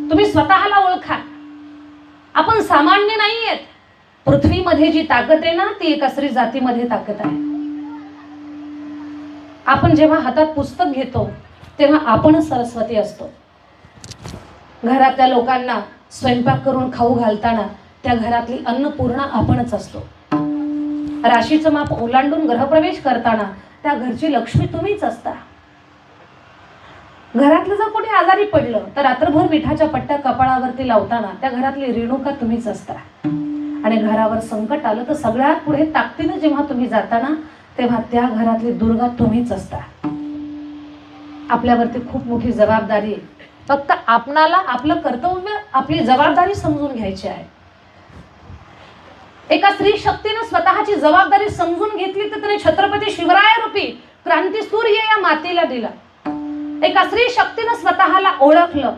तुम्ही स्वतःला ओळखा. आपण सामान्य नाहीयेत. पृथ्वीमध्ये जी ताकद आहे ना, ती एका स्त्री जातीमध्ये ताकद आहे. आपण जेव्हा हातात पुस्तक घेतो तेव्हा आपण सरस्वती असतो. घरातल्या लोकांना स्वयंपाक करून खाऊ घालताना त्या घरातली अन्नपूर्णा आपणच असतो. राशीचं माप ओलांडून ग्रहप्रवेश करताना त्या घरची लक्ष्मी तुम्हीच असता. घरातलं जर कोणी आजारी पडलं तर रात्रभर मिठाच्या पट्ट्या कपाळावरती लावताना त्या घरातली रेणुका तुम्हीच असता. आणि घरावर संकट आलं तर सगळ्यात पुढे ताकदीनं जेव्हा तुम्ही जाताना तेव्हा त्या घरातली दुर्गा तुम्हीच असता. आपल्यावरती खूप मोठी जबाबदारी आहे. फक्त आपणाला आपलं कर्तव्य, आपली जबाबदारी समजून घ्यायची आहे. एका स्त्री शक्तीने स्वतःची जबाबदारी समजून घेतली तर तिने छत्रपती शिवराय रूपी क्रांती सूर्य या मातीला दिला. एका स्त्री शक्तीने स्वतःला ओळखलं